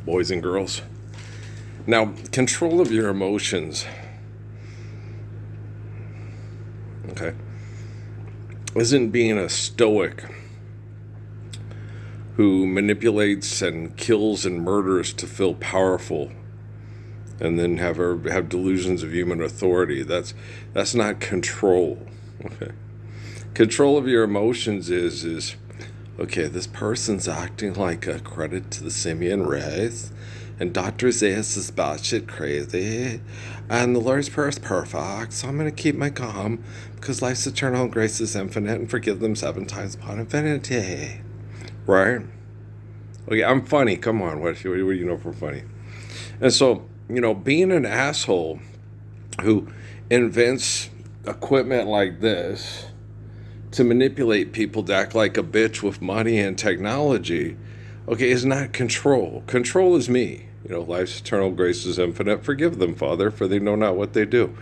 boys and girls. Now, control of your emotions, okay, isn't being a stoic who manipulates and kills and murders to feel powerful and then have delusions of human authority. That's not control. Okay. Control of your emotions is okay, this person's acting like a credit to the simian race, and Dr. Zayas is batshit crazy, and the Lord's Prayer is perfect, so I'm going to keep my calm, because life's eternal and grace is infinite, and forgive them 7 times upon infinity. Right? Okay, I'm funny. Come on, what do you know for funny? And so, being an asshole who invents equipment like this to manipulate people to act like a bitch with money and technology, okay, is not control. Control is me. Life's eternal grace is infinite. Forgive them, Father, for they know not what they do.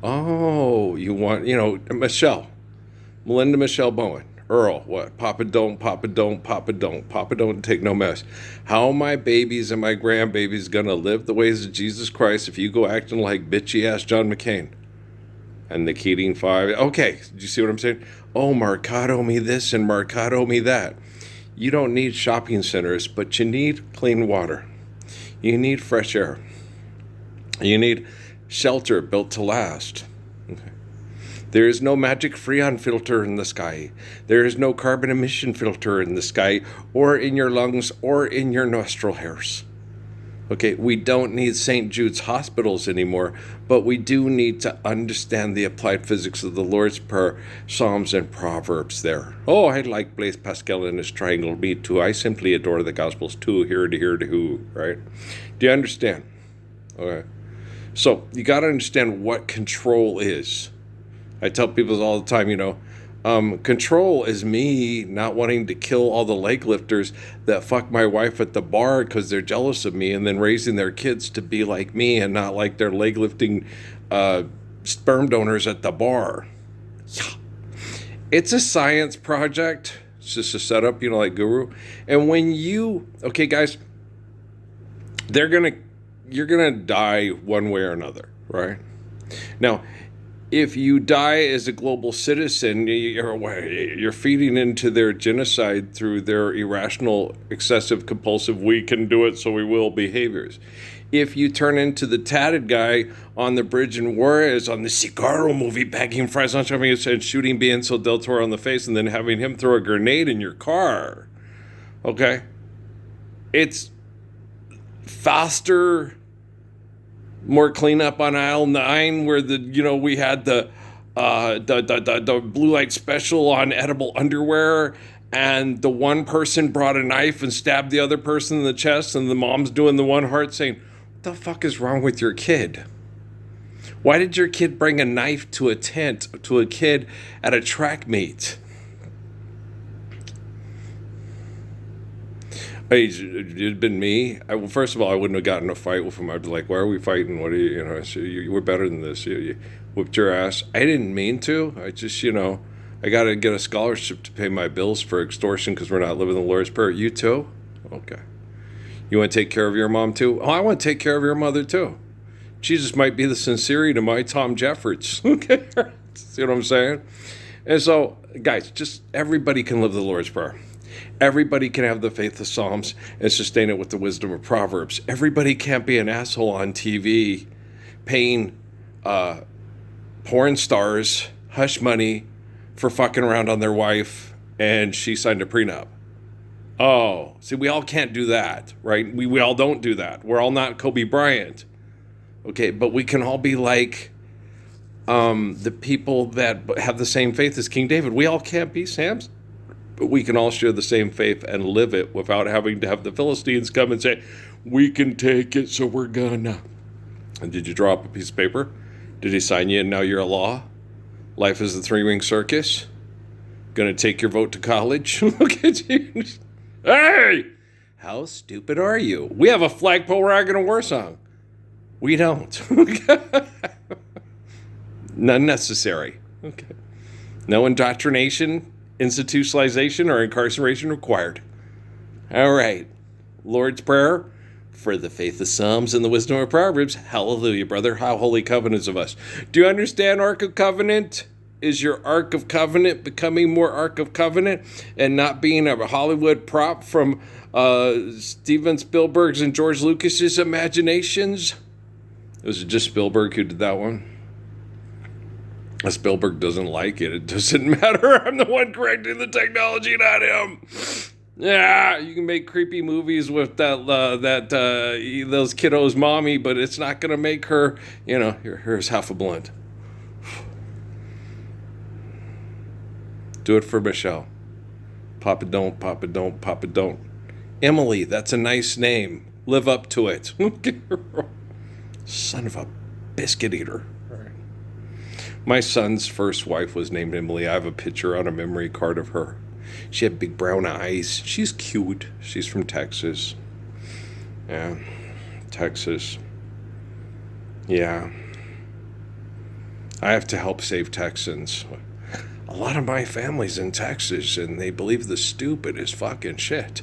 Oh, you want, Melinda Michelle Bowen. Earl, what? Papa don't take no mess. How are my babies and my grandbabies gonna live the ways of Jesus Christ if you go acting like bitchy ass John McCain? And the Keating Five. Okay, do you see what I'm saying? Oh, Mercado me this and Mercado me that. You don't need shopping centers, but you need clean water. You need fresh air. You need shelter built to last. Okay. There is no magic Freon filter in the sky. There is no carbon emission filter in the sky, or in your lungs, or in your nostril hairs. Okay, we don't need St. Jude's hospitals anymore, but we do need to understand the applied physics of the Lord's Prayer, Psalms, and Proverbs there. Oh, I like Blaise Pascal and his triangle. Me too. I simply adore the Gospels too, here to here to who, right? Do you understand? Okay. So, you got to understand what control is. I tell people all the time, control is me not wanting to kill all the leg lifters that fuck my wife at the bar because they're jealous of me, and then raising their kids to be like me and not like their leg lifting sperm donors at the bar. Yeah. It's a science project. It's just a setup, like Guru. And when okay, guys, you're gonna die one way or another, right? Now, if you die as a global citizen, you're feeding into their genocide through their irrational, excessive, compulsive, we can do it so we will behaviors. If you turn into the tatted guy on the bridge in Juarez on the Cigarro movie, bagging fries on something and shooting Benicio del Toro on the face and then having him throw a grenade in your car, okay? It's faster, more cleanup on aisle 9 where we had the blue light special on edible underwear, and the one person brought a knife and stabbed the other person in the chest, and the mom's doing the one heart saying, what the fuck is wrong with your kid? Why did your kid bring a knife to a tent to a kid at a track meet? Hey, it'd been me. First of all, I wouldn't have gotten in a fight with him. I'd be like, why are we fighting? What are you we're better than this. You whipped your ass. I didn't mean to. I just, I got to get a scholarship to pay my bills for extortion because we're not living the Lord's Prayer. You too? Okay. You want to take care of your mom too? Oh, I want to take care of your mother too. Jesus might be the sincerity to my Tom Jeffords. Okay? See what I'm saying? And so, guys, just everybody can live the Lord's Prayer. Everybody can have the faith of Psalms and sustain it with the wisdom of Proverbs. Everybody can't be an asshole on TV paying porn stars hush money for fucking around on their wife and she signed a prenup. Oh, see, we all can't do that, right? We all don't do that. We're all not Kobe Bryant. Okay, but we can all be like the people that have the same faith as King David. We all can't be Sam's. But we can all share the same faith and live it without having to have the Philistines come and say, we can take it, so we're gonna. And did you draw up a piece of paper? Did he sign you and now you're a law? Life is the 3-ring circus? Gonna take your vote to college? Look at you. Hey! How stupid are you? We have a flagpole rag and a war song. We don't. None necessary. Okay. No indoctrination, institutionalization, or incarceration required. All right. Lord's Prayer, For the faith of Psalms and the wisdom of Proverbs. Hallelujah, brother. How holy covenants of us. Do you understand Ark of Covenant? Is your Ark of Covenant becoming more Ark of Covenant and not being a Hollywood prop from Steven Spielberg's and George Lucas's imaginations? Was it just Spielberg who did that one? Spielberg doesn't like it. It doesn't matter. I'm the one correcting the technology, not him. Yeah, you can make creepy movies with those kiddos' mommy, but it's not going to make her, here's half a blunt. Do it for Michelle. Papa don't, Papa don't, Papa don't. Emily, that's a nice name. Live up to it. Son of a biscuit eater. My son's first wife was named Emily. I have a picture on a memory card of her. She had big brown eyes. She's cute. She's from Texas. Yeah, Texas. Yeah. I have to help save Texans. A lot of my family's in Texas, and they believe the stupidest fucking shit.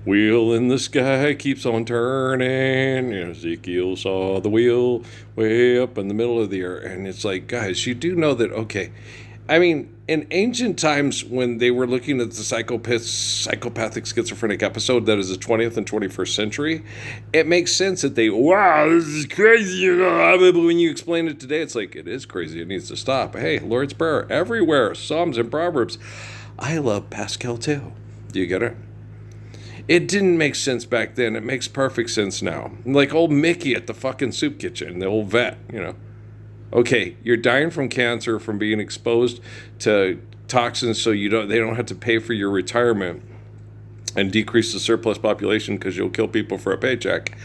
Wheel in the sky keeps on turning. Ezekiel saw the wheel way up in the middle of the earth. And it's like, guys, you do know that, okay. I mean, in ancient times when they were looking at the psychopathic schizophrenic episode that is the 20th and 21st century, it makes sense that wow, this is crazy. But when you explain it today, it's like, it is crazy. It needs to stop. Hey, Lord's Prayer everywhere. Psalms and Proverbs. I love Pascal too. Do you get it? It didn't make sense back then. It makes perfect sense now. Like old Mickey at the fucking soup kitchen, the old vet, Okay, you're dying from cancer from being exposed to toxins so they don't have to pay for your retirement and decrease the surplus population because you'll kill people for a paycheck.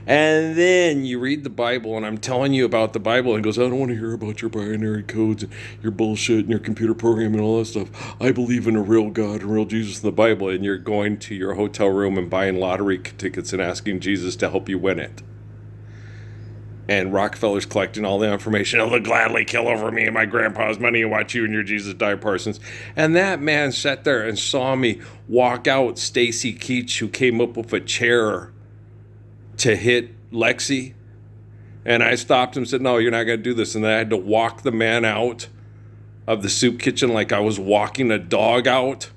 And then you read the Bible, and I'm telling you about the Bible, and goes, I don't want to hear about your binary codes and your bullshit and your computer programming and all that stuff. I believe in a real God and real Jesus in the Bible, and you're going to your hotel room and buying lottery tickets and asking Jesus to help you win it. And Rockefeller's collecting all the information. He'll gladly kill over me and my grandpa's money and watch you and your Jesus die, Parsons. And that man sat there and saw me walk out Stacy Keach, who came up with a chair to hit Lexi. And I stopped him and said, no, you're not going to do this. And then I had to walk the man out of the soup kitchen like I was walking a dog out.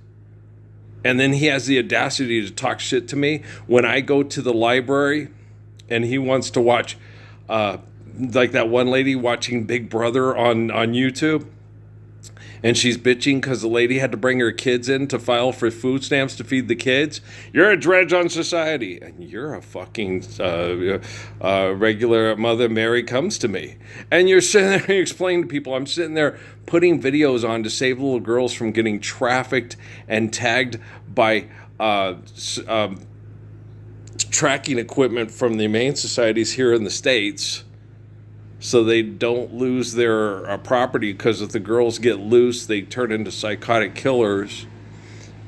And then he has the audacity to talk shit to me when I go to the library and he wants to watch... like that one lady watching Big Brother on YouTube, and she's bitching because the lady had to bring her kids in to file for food stamps to feed the kids. You're a dredge on society, and you're a fucking regular Mother Mary comes to me. And you're sitting there and you explain to people, I'm sitting there putting videos on to save little girls from getting trafficked and tagged by tracking equipment from the Humane Societies here in the States so they don't lose their property, because if the girls get loose, they turn into psychotic killers.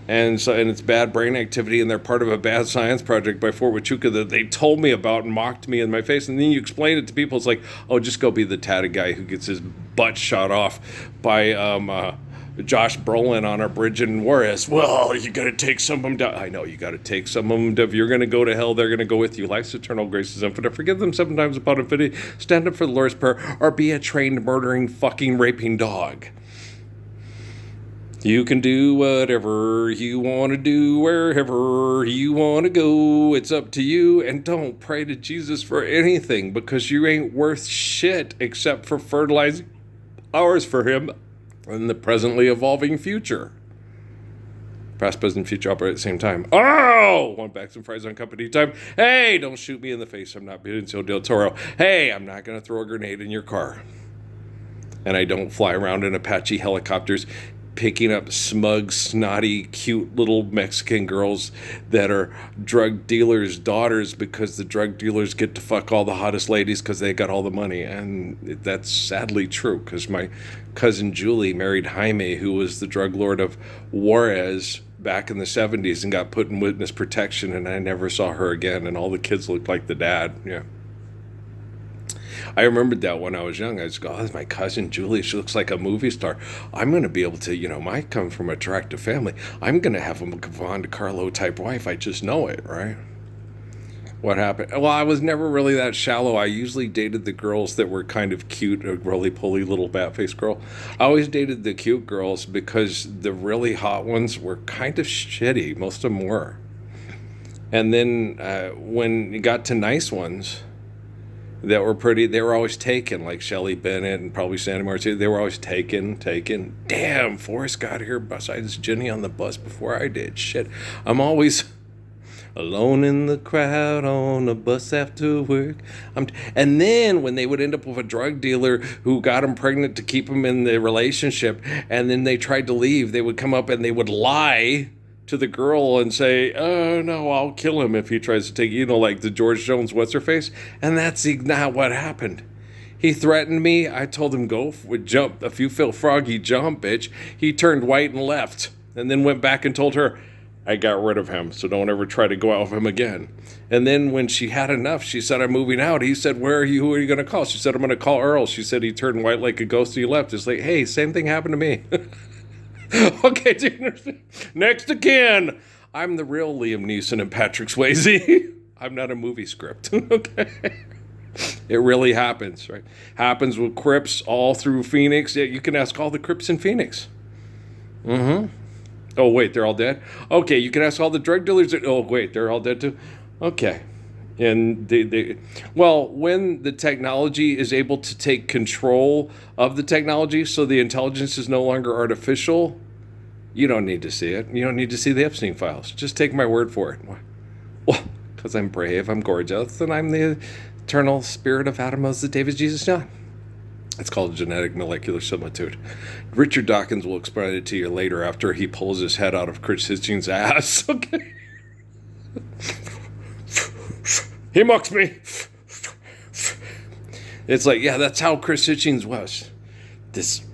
And it's bad brain activity, and they're part of a bad science project by Fort Huachuca that they told me about and mocked me in my face. And then you explain it to people, it's like, oh, just go be the tatted guy who gets his butt shot off by Josh Brolin on a bridge in Juarez. Well, you got to take some of them down. I know, you got to take some of them down. If you're going to go to hell, they're going to go with you. Life's eternal, grace is infinite. Forgive them 7 times upon infinity. Stand up for the Lord's Prayer, or be a trained, murdering, fucking, raping dog. You can do whatever you want to do, wherever you want to go. It's up to you. And don't pray to Jesus for anything, because you ain't worth shit except for fertilizing hours for him in the presently evolving future. Past, present, future operate at the same time. Oh! Want back some fries on company time? Hey, don't shoot me in the face. I'm not Benicio del Toro. Hey, I'm not going to throw a grenade in your car. And I don't fly around in Apache helicopters picking up smug, snotty, cute little Mexican girls that are drug dealers' daughters, because the drug dealers get to fuck all the hottest ladies because they got all the money. And that's sadly true, because my cousin Julie married Jaime, who was the drug lord of Juarez back in the 70s, and got put in witness protection, and I never saw her again, and all the kids looked like the dad. Yeah. I remembered that when I was young. I just go, oh, that's my cousin Julie. She looks like a movie star. I'm going to be able to, I come from an attractive family. I'm going to have a Von Carlo type wife. I just know it, right? What happened? Well, I was never really that shallow. I usually dated the girls that were kind of cute, a roly-poly little bat-faced girl. I always dated the cute girls because the really hot ones were kind of shitty. Most of them were. And then when you got to nice ones that were pretty, they were always taken, like Shelley Bennett and probably Sandy Martin. They were always taken. Damn, Forrest got here besides Jenny on the bus before I did. Shit. I'm always alone in the crowd on a bus after work. And then when they would end up with a drug dealer who got them pregnant to keep them in the relationship, and then they tried to leave, they would come up and they would lie to the girl and say, "Oh no, I'll kill him if he tries to take," like the George Jones what's her face. And that's not what happened. He threatened me. I told him go jump. If you feel froggy, jump, bitch. He turned white and left, and then went back and told her, "I got rid of him, so don't ever try to go out with him again." And then when she had enough, she said, "I'm moving out." He said, "Where are you? Who are you going to call?" She said, "I'm going to call Earl." She said, "He turned white like a ghost and he left." It's like, hey, same thing happened to me. Okay, do you understand? Next again. I'm the real Liam Neeson and Patrick Swayze. I'm not a movie script. Okay. It really happens, right? Happens with Crips all through Phoenix. Yeah, you can ask all the Crips in Phoenix. Mm-hmm. Oh, wait, they're all dead? Okay, you can ask all the drug dealers. Oh, wait, they're all dead too? Okay. And well, when the technology is able to take control of the technology so the intelligence is no longer artificial, you don't need to see it. You don't need to see the Epstein files. Just take my word for it. Well, because I'm brave, I'm gorgeous, and I'm the eternal spirit of Adam Moses, David, Jesus, John. It's called genetic molecular similitude. Richard Dawkins will explain it to you later after he pulls his head out of Chris Hitchens' ass. Okay. He mocks me. It's like, yeah, that's how Chris Hitchens was. This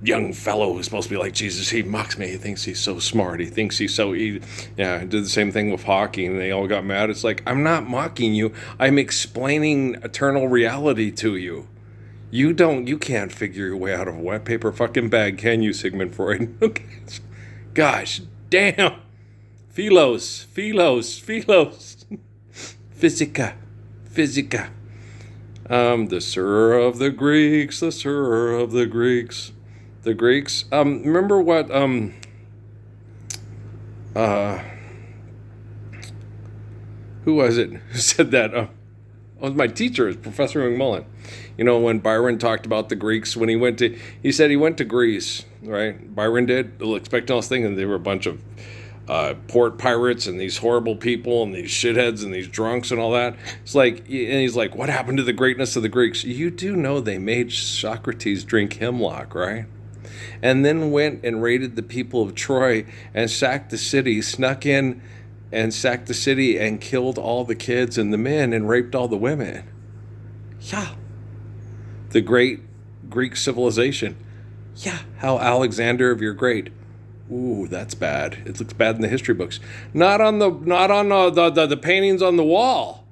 young fellow who's supposed to be like Jesus, he mocks me. He thinks he's so smart. He thinks he's so yeah, I did the same thing with hockey, and they all got mad. It's like, I'm not mocking you. I'm explaining eternal reality to you. You can't figure your way out of a wet paper fucking bag, can you, Sigmund Freud? Okay. Gosh, damn. Philos. Physica. The Sir of the Greeks. The Greeks. Remember what, who was it who said that? It was my teacher, it was Professor McMullen. When Byron talked about the Greeks, he said he went to Greece, right? Byron did, expecting all this thing, and they were a bunch of port pirates and these horrible people and these shitheads and these drunks and all that. It's like, and he's like, what happened to the greatness of the Greeks? You do know they made Socrates drink hemlock, right? And then went and raided the people of Troy and sacked the city, snuck in and sacked the city and killed all the kids and the men and raped all the women. Yeah. The great Greek civilization. Yeah. How Alexander of your Great. Ooh, that's bad. It looks bad in the history books. Not on the paintings on the wall.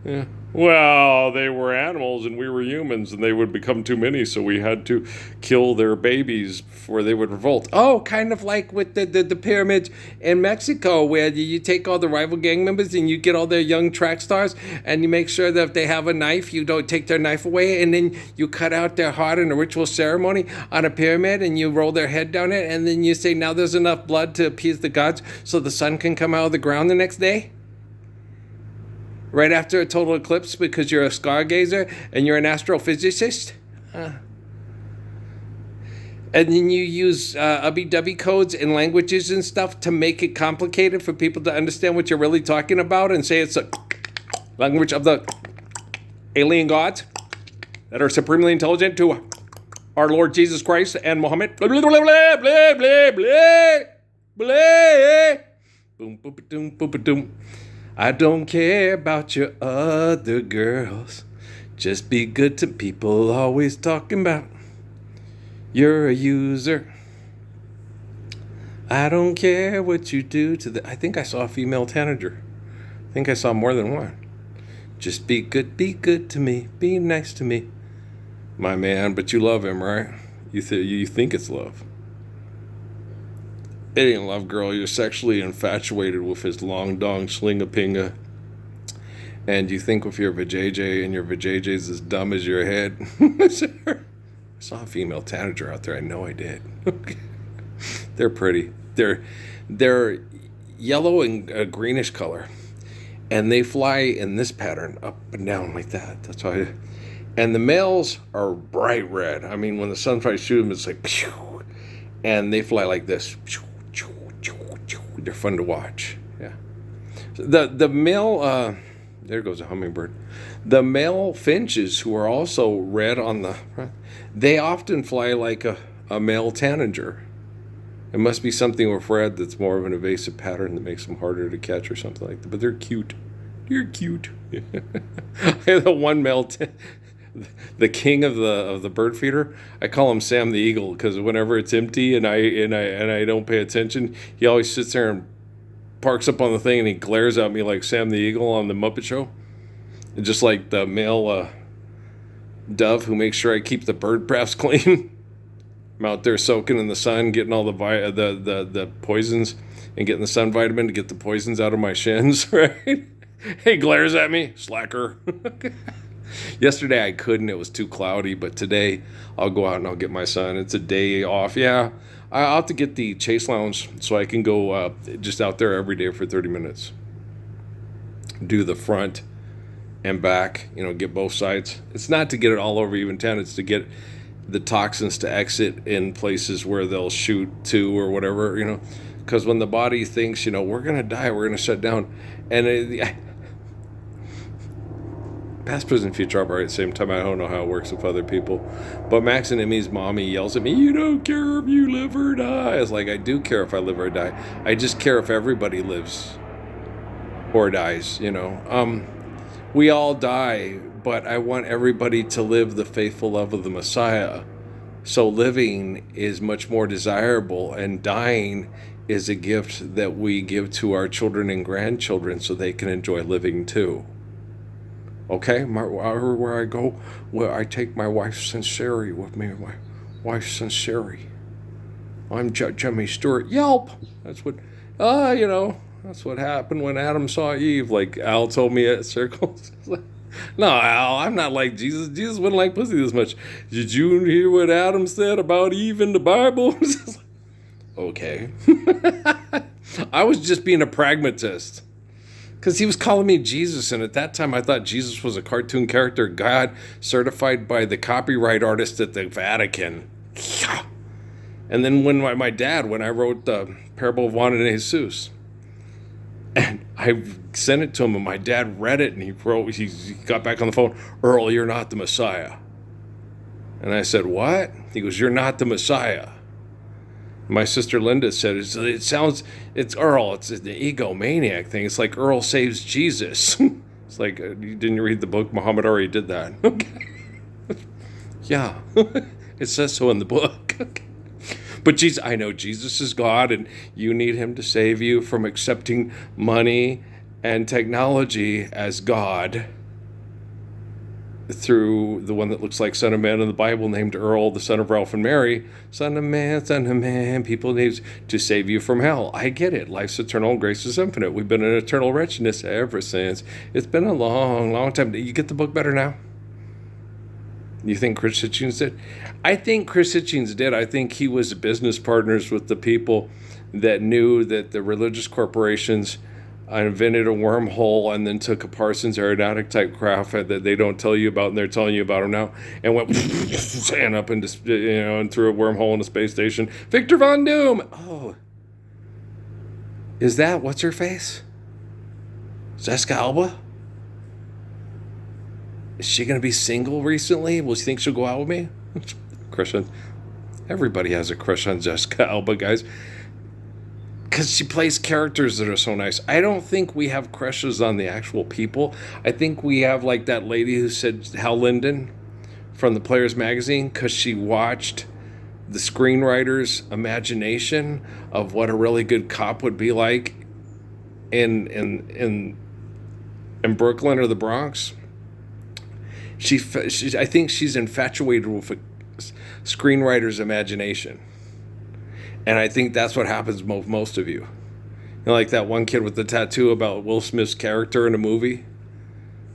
Yeah. Well, they were animals and we were humans, and they would become too many, so we had to kill their babies before they would revolt. Oh, kind of like with the pyramids in Mexico, where you take all the rival gang members and you get all their young track stars, and you make sure that if they have a knife, you don't take their knife away, and then you cut out their heart in a ritual ceremony on a pyramid, and you roll their head down it, and then you say, now there's enough blood to appease the gods so the sun can come out of the ground the next day? Right after a total eclipse, because you're a stargazer and you're an astrophysicist? And then you use ubby-dubby codes and languages and stuff to make it complicated for people to understand what you're really talking about, and say it's a language of the alien gods that are supremely intelligent to our Lord Jesus Christ and Muhammad. Blah, blah, blah, blah, blah, blah, blah, blah. Boom, boom, boom, boom, boom. I don't care about your other girls. Just be good to people always talking about you're a user. I don't care what you do to the... I think I saw a female tanager. I think I saw more than one. Just be good to me. Be nice to me. My man, but you love him, right? You think it's love. It ain't love, girl. You're sexually infatuated with his long dong sling-a-pinga. And you think if you're a vajayjay and your vajayjay's as dumb as your head. I saw a female tanager out there. I know I did. They're pretty. They're yellow and a greenish color, and they fly in this pattern up and down like that. That's why. And the males are bright red. I mean, when the sun tries to shoot them, it's like, pew, and they fly like this. Pew, pew, pew, pew. They're fun to watch. Yeah. The male. There goes a hummingbird. The male finches, who are also red on the, they often fly like a male tanager. It must be something with red that's more of an evasive pattern that makes them harder to catch or something like that. But they're cute. You're cute. The one male, the king of the bird feeder. I call him Sam the Eagle because whenever it's empty and I don't pay attention, he always sits there and parks up on the thing and he glares at me like Sam the Eagle on the Muppet Show. And just like the male dove who makes sure I keep the bird baths clean. I'm out there soaking in the sun, getting all the poisons and getting the sun vitamin to get the poisons out of my shins, right? He glares at me, slacker. Yesterday I couldn't, it was too cloudy, but today I'll go out and I'll get my sun. It's a day off, yeah. I'll have to get the Chase Lounge so I can go just out there every day for 30 minutes. Do the front and back, get both sides. It's not to get it all over even 10, it's to get the toxins to exit in places where they'll shoot to or whatever, because when the body thinks, we're going to die, we're going to shut down. And past, present, future operate at the same time. I don't know how it works with other people. But Max and Emmy's mommy yells at me, you don't care if you live or die. I was like, I do care if I live or die. I just care if everybody lives or dies, We all die, but I want everybody to live the faithful love of the Messiah. So living is much more desirable, and dying is a gift that we give to our children and grandchildren so they can enjoy living too. Okay, where I go, I take my wife Sinceri with me. My wife Sinceri. I'm Jimmy Stewart. Yelp. That's what, that's what happened when Adam saw Eve. Like Al told me at Circles. No, Al, I'm not like Jesus. Jesus wouldn't like pussy this much. Did you hear what Adam said about Eve in the Bible? Okay. I was just being a pragmatist. Because he was calling me Jesus, and at that time I thought Jesus was a cartoon character, God, certified by the copyright artist at the Vatican. And then when my dad, when I wrote the Parable of Juan and Jesus, and I sent it to him, and my dad read it, and he got back on the phone, Earl, you're not the Messiah. And I said, what? He goes, you're not the Messiah. My sister Linda said, it's Earl, it's the egomaniac thing. It's like Earl saves Jesus. It's like, you didn't read the book? Muhammad already did that. Okay. Yeah, it says so in the book. But Jesus, I know Jesus is God, and you need him to save you from accepting money and technology as God through the one that looks like Son of Man in the Bible, named Earl, the son of Ralph and Mary. Son of man, people need to save you from hell. I get it. Life's eternal, grace is infinite. We've been in eternal wretchedness ever since. It's been a long, long time. You get the book better now? You think Chris Hitchens did? I think Chris Hitchens did. I think he was business partners with the people that knew that the religious corporations invented a wormhole and then took a Parsons aeronautic type craft that they don't tell you about, and they're telling you about them now, and went and up into, and through a wormhole in a space station. Victor Von Doom. Oh, is that what's her face? Jessica Alba? Is she gonna be single recently? Will she think she'll go out with me? Crush on. Everybody has a crush on Jessica Alba, guys. Because she plays characters that are so nice. I don't think we have crushes on the actual people. I think we have like that lady who said Hal Linden from the Players Magazine, because she watched the screenwriter's imagination of what a really good cop would be like in Brooklyn or the Bronx. I think she's infatuated with a screenwriter's imagination. And I think that's what happens with most of you. Like that one kid with the tattoo about Will Smith's character in a movie.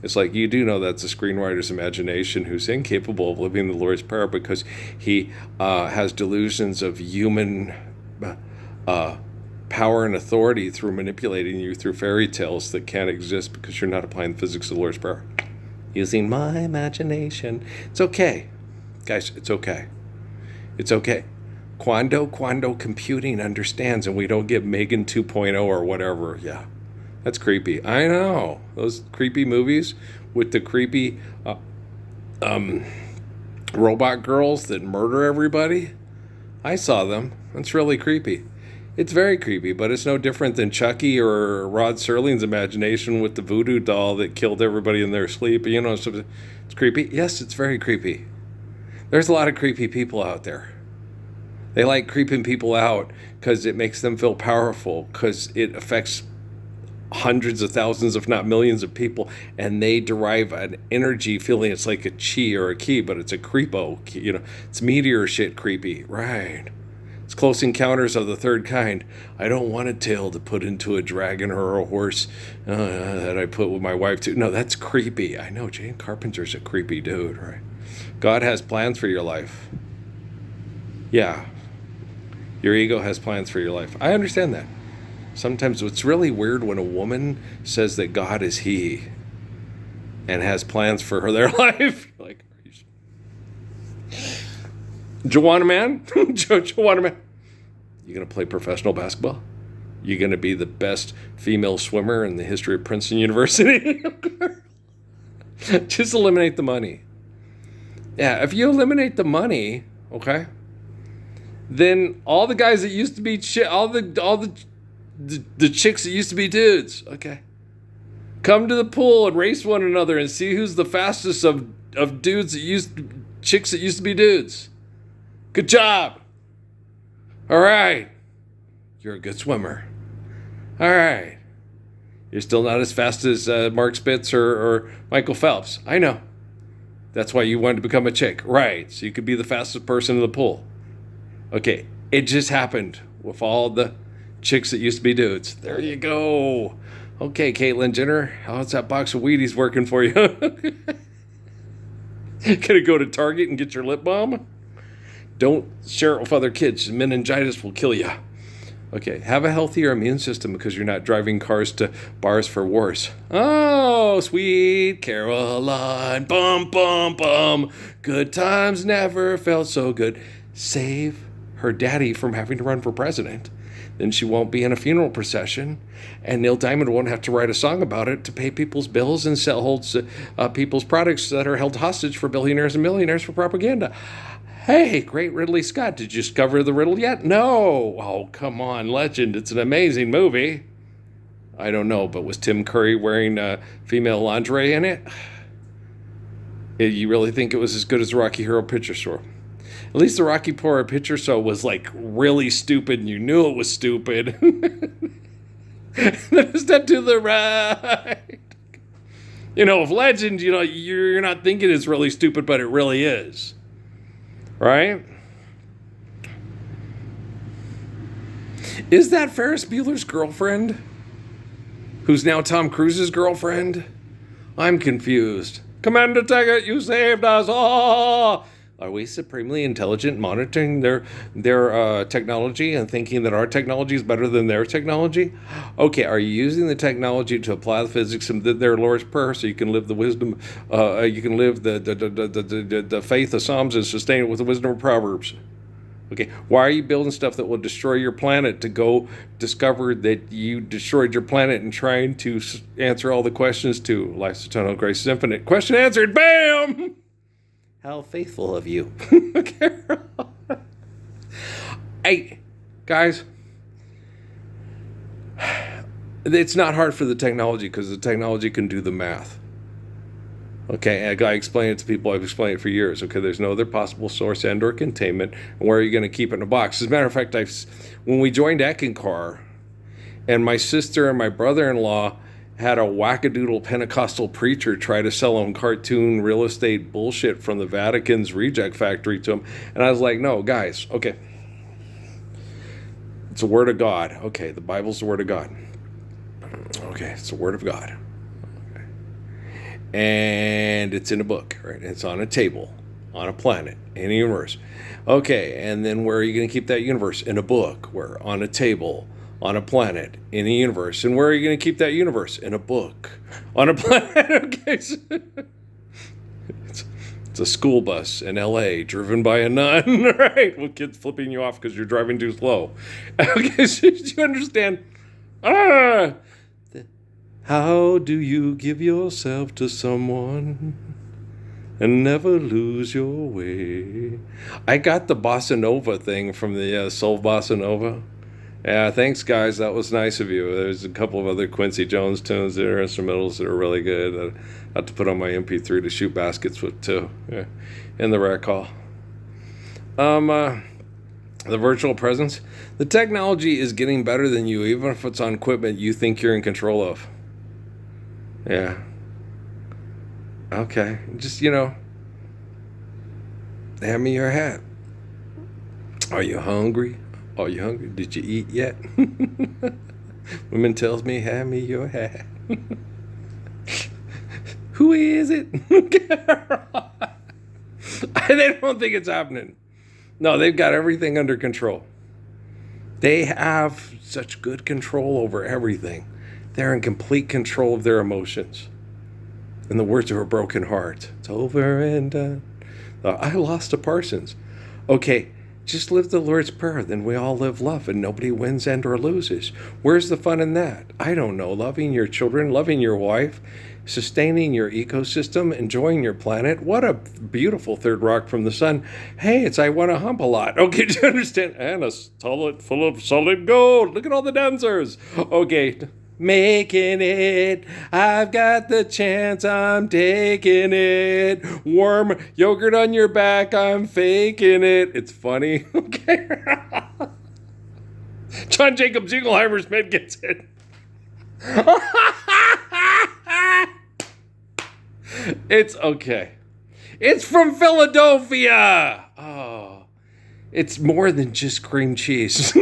It's like, you do know that's a screenwriter's imagination who's incapable of living the Lord's Prayer because he has delusions of human uh, power and authority through manipulating you through fairy tales that can't exist because you're not applying the physics of the Lord's Prayer. Using my imagination. It's okay. Guys, it's okay. It's okay. Quando computing understands, and we don't get Megan 2.0 or whatever. Yeah, that's creepy. I know. Those creepy movies with the creepy robot girls that murder everybody. I saw them. That's really creepy. It's very creepy, but it's no different than Chucky or Rod Serling's imagination with the voodoo doll that killed everybody in their sleep. You know, so it's creepy. Yes, it's very creepy. There's a lot of creepy people out there. They like creeping people out because it makes them feel powerful, because it affects hundreds of thousands, if not millions of people, and they derive an energy feeling. It's like a chi or a ki, but it's a creepo. You know, it's meteor shit creepy. Right. It's Close Encounters of the Third Kind. I don't want a tail to put into a dragon or a horse that I put with my wife too. No, that's creepy. I know, Jane Carpenter's a creepy dude, right? God has plans for your life. Yeah. Your ego has plans for your life. I understand that. Sometimes it's really weird when a woman says that God is he and has plans for their life. Like, Joanna man? Joanna man? You going to play professional basketball? You going to be the best female swimmer in the history of Princeton University? Just eliminate the money. Yeah, if you eliminate the money, okay, then all the guys that used to be all the chicks that used to be dudes, okay, come to the pool and race one another and see who's the fastest of dudes chicks that used to be dudes. Good job. All right. You're a good swimmer. All right. You're still not as fast as Mark Spitz or Michael Phelps. I know. That's why you wanted to become a chick. Right. So you could be the fastest person in the pool. Okay. It just happened with all the chicks that used to be dudes. There you go. Okay, Caitlyn Jenner. How's that box of Wheaties working for you? Gonna go to Target and get your lip balm? Don't share it with other kids. Meningitis will kill you. Okay, have a healthier immune system because you're not driving cars to bars for wars. Oh, sweet Caroline, bum, bum, bum. Good times never felt so good. Save her daddy from having to run for president. Then she won't be in a funeral procession, and Neil Diamond won't have to write a song about it to pay people's bills and sell people's products that are held hostage for billionaires and millionaires for propaganda. Hey, great Ridley Scott, did you discover the riddle yet? No. Oh, come on, legend. It's an amazing movie. I don't know, but was Tim Curry wearing female lingerie in it? You really think it was as good as the Rocky Horror Picture Show? At least the Rocky Horror Picture Show was like really stupid and you knew it was stupid. Then a step to the right. You know, with Legend, you know, you're not thinking it's really stupid, but it really is. Right? Is that Ferris Bueller's girlfriend? Who's now Tom Cruise's girlfriend? I'm confused. Commander Taggart, you saved us all! Are we supremely intelligent, monitoring their technology and thinking that our technology is better than their technology? Okay, are you using the technology to apply the physics of their Lord's Prayer so you can live the wisdom, you can live the faith of Psalms and sustain it with the wisdom of Proverbs? Okay, why are you building stuff that will destroy your planet to go discover that you destroyed your planet and trying to answer all the questions to life's eternal, grace is infinite? Question answered, bam! How faithful of you. Hey, guys, it's not hard for the technology because the technology can do the math. Okay, and I explain it to people. I've explained it for years. Okay, there's no other possible source and or containment. And where are you going to keep it in a box? As a matter of fact, when we joined Eckankar, and my sister and my brother-in-law had a wackadoodle Pentecostal preacher try to sell him cartoon real estate bullshit from the Vatican's reject factory to him. And I was like, no, guys, okay. It's the Word of God. Okay, the Bible's the Word of God. Okay, it's the Word of God. Okay. and it's in a book, right? It's on a table, on a planet, in a universe. Okay, and then where are you going to keep that universe? In a book, where? On a table, on a planet, in a universe. And where are you going to keep that universe? In a book, on a planet. Okay, so it's a school bus in LA driven by a nun, right? With kids flipping you off because you're driving too slow. Okay, so do you understand? Ah! How do you give yourself to someone and never lose your way? I got the bossa nova thing from the Soul Bossa Nova. Yeah, thanks, guys. That was nice of you. There's a couple of other Quincy Jones tunes that are instrumentals that are really good. I have to put on my MP3 to shoot baskets with, too, yeah, in the rec hall. The virtual presence. The technology is getting better than you, even if it's on equipment you think you're in control of. Yeah. Okay. Just, hand me your hat. Are you hungry? Are you hungry? Did you eat yet? Women tells me, hand me your hat. Who is it? They don't think it's happening. No, they've got everything under control. They have such good control over everything. They're in complete control of their emotions. In the words of a broken heart, it's over and done. I lost to Parsons. Okay, just live the Lord's Prayer, then we all live love, and nobody wins and or loses. Where's the fun in that? I don't know. Loving your children, loving your wife, sustaining your ecosystem, enjoying your planet. What a beautiful third rock from the sun. Hey, it's I Want to Hump a Lot. Okay, do you understand? And a toilet full of solid gold. Look at all the dancers. Okay. Making it, I've got the chance, I'm taking it. Warm yogurt on your back, I'm faking it. It's funny. Okay. John Jacob Ziegelheimer's mid gets it. It's okay. It's from Philadelphia. Oh, it's more than just cream cheese.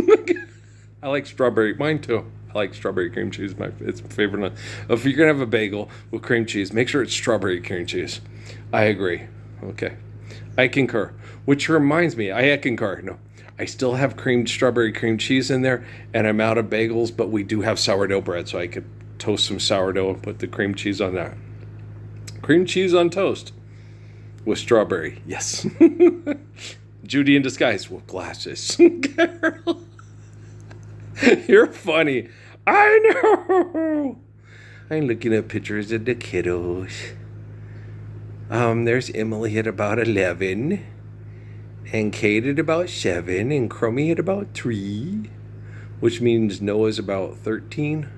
I like strawberry. Mine too. I like strawberry cream cheese. It's my favorite. If you're going to have a bagel with cream cheese, make sure it's strawberry cream cheese. I agree. Okay. I concur. Which reminds me, I concur. No, I still have strawberry cream cheese in there, and I'm out of bagels, but we do have sourdough bread, so I could toast some sourdough and put the cream cheese on that. Cream cheese on toast with strawberry. Yes. Judy in disguise with glasses. You're funny. I know. I'm looking at pictures of the kiddos. There's Emily at about 11, and Kate at about 7, and Crummy at about 3, which means Noah's about 13.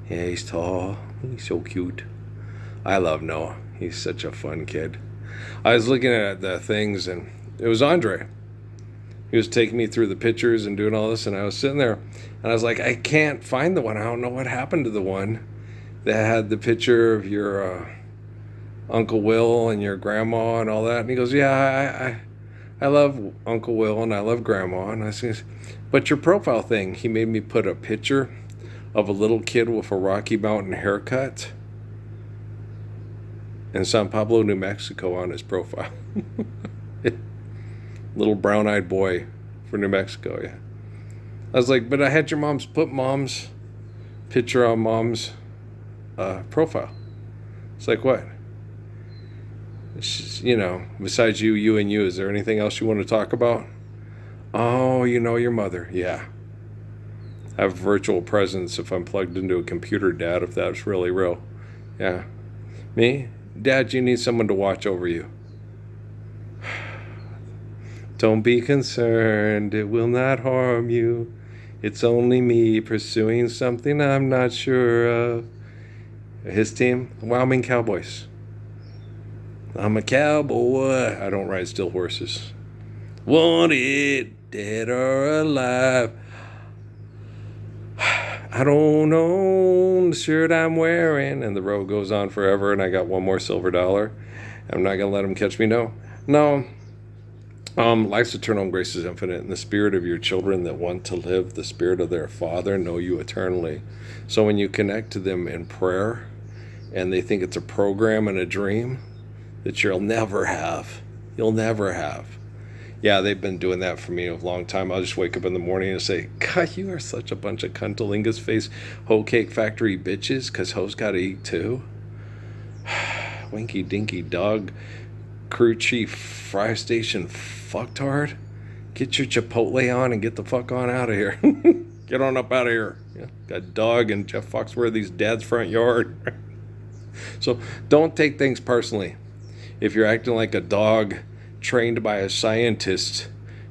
Yeah, he's tall. He's so cute. I love Noah. He's such a fun kid. I was looking at the things, and it was Andre. He was taking me through the pictures and doing all this, and I was sitting there, and I was like, I can't find the one. I don't know what happened to the one that had the picture of your Uncle Will and your grandma and all that. And he goes, yeah, I love Uncle Will and I love Grandma. And I said, but your profile thing, he made me put a picture of a little kid with a Rocky Mountain haircut in San Pablo, New Mexico on his profile. Little brown-eyed boy from New Mexico, yeah. I was like, but I had your put mom's picture on mom's profile. It's like, what? It's just, besides you and you, is there anything else you want to talk about? Oh, your mother. Yeah. I have virtual presence if I'm plugged into a computer, Dad, if that's really real. Yeah. Me? Dad, you need someone to watch over you. Don't be concerned, it will not harm you. It's only me pursuing something I'm not sure of. His team, Wyoming Cowboys. I'm a cowboy. I don't ride still horses. Wanted, dead or alive. I don't own the shirt I'm wearing. And the road goes on forever, and I got one more silver dollar. I'm not going to let him catch me. No. Life's eternal and grace is infinite, and the spirit of your children that want to live, the spirit of their Father, know you eternally. So when you connect to them in prayer and they think it's a program and a dream that you'll never have. You'll never have. Yeah, they've been doing that for me a long time. I'll just wake up in the morning and say, God, you are such a bunch of cunnilingus face hoe cake factory bitches, because hoes gotta eat too. Winky dinky dog crew chief fry station fucktard. Get your Chipotle on and get the fuck on out of here. Get on up out of here. Yeah, got dog and Jeff Foxworthy's dad's front yard. So don't take things personally. If you're acting like a dog trained by a scientist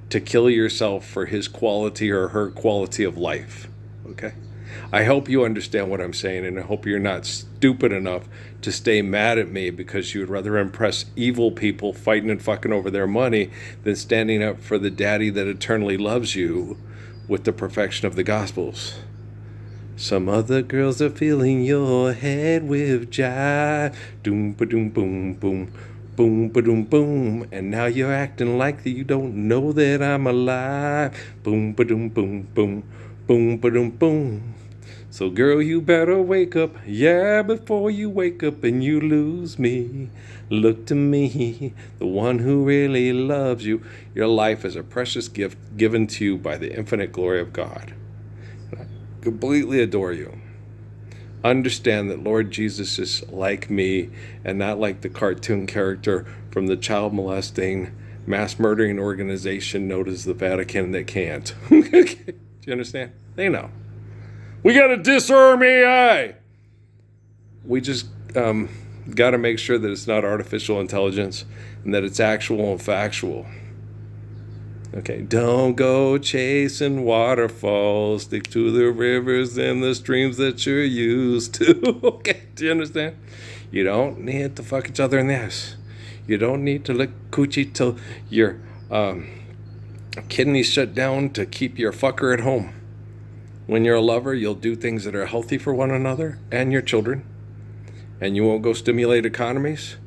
to kill yourself for his quality or her quality of life, okay? I hope you understand what I'm saying, and I hope you're not stupid enough to stay mad at me because you would rather impress evil people fighting and fucking over their money than standing up for the daddy that eternally loves you with the perfection of the Gospels. Some other girls are filling your head with jive. Doom ba doom boom boom. Boom ba doom boom. And now you're acting like that you don't know that I'm alive. Boom ba doom boom boom. Boom ba doom boom. So girl, you better wake up, yeah, before you wake up and you lose me. Look to me, the one who really loves you. Your life is a precious gift given to you by the infinite glory of God. And I completely adore you. Understand that Lord Jesus is like me and not like the cartoon character from the child molesting, mass murdering organization known as the Vatican that can't. Do you understand? They know. We got to disarm AI. We just got to make sure that it's not artificial intelligence and that it's actual and factual. Okay, don't go chasing waterfalls. Stick to the rivers and the streams that you're used to. Okay, do you understand? You don't need to fuck each other in the ass. You don't need to lick coochie till your kidneys shut down to keep your fucker at home. When you're a lover, you'll do things that are healthy for one another and your children. And you won't go stimulate economies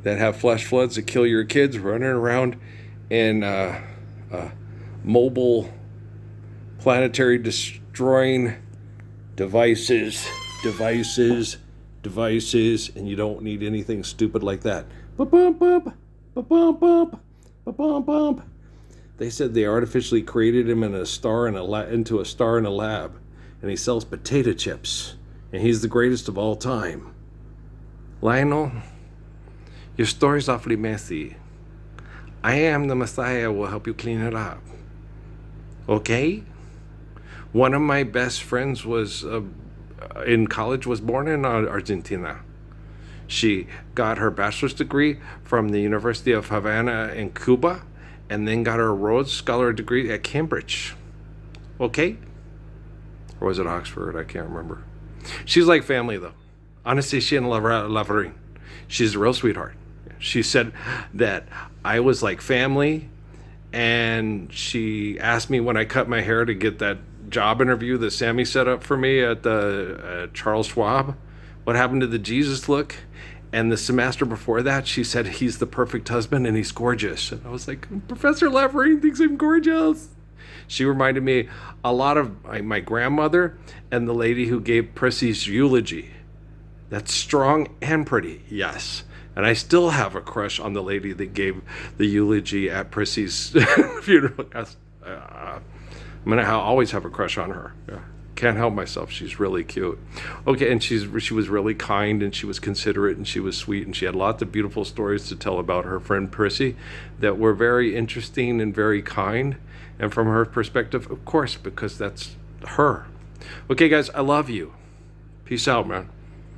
that have flash floods that kill your kids running around in mobile planetary destroying devices, and you don't need anything stupid like that. Ba-bump, bump, ba-bump, bump, ba-bump, bump. They said they artificially created him into a star in a lab, and he sells potato chips, and he's the greatest of all time. Lionel, your story's awfully messy. I am the Messiah will help you clean it up. Okay? One of my best friends was in college was born in Argentina. She got her bachelor's degree from the University of Havana in Cuba, and then got her Rhodes Scholar degree at Cambridge. Okay? Or was it Oxford? I can't remember. She's like family, though. Honestly, she and Laverine. She's a real sweetheart. She said that I was like family, and she asked me when I cut my hair to get that job interview that Sammy set up for me at the Charles Schwab, what happened to the Jesus look. And the semester before that, she said he's the perfect husband and he's gorgeous. And I was like, Professor Laverine thinks I'm gorgeous. She reminded me a lot of my grandmother and the lady who gave Prissy's eulogy. That's strong and pretty, yes. And I still have a crush on the lady that gave the eulogy at Prissy's funeral. I'm going to always have a crush on her. Yeah. Can't help myself. She's really cute. Okay, and she was really kind, and she was considerate, and she was sweet, and she had lots of beautiful stories to tell about her friend Prissy that were very interesting and very kind. And from her perspective, of course, because that's her. Okay, guys, I love you. Peace out, man.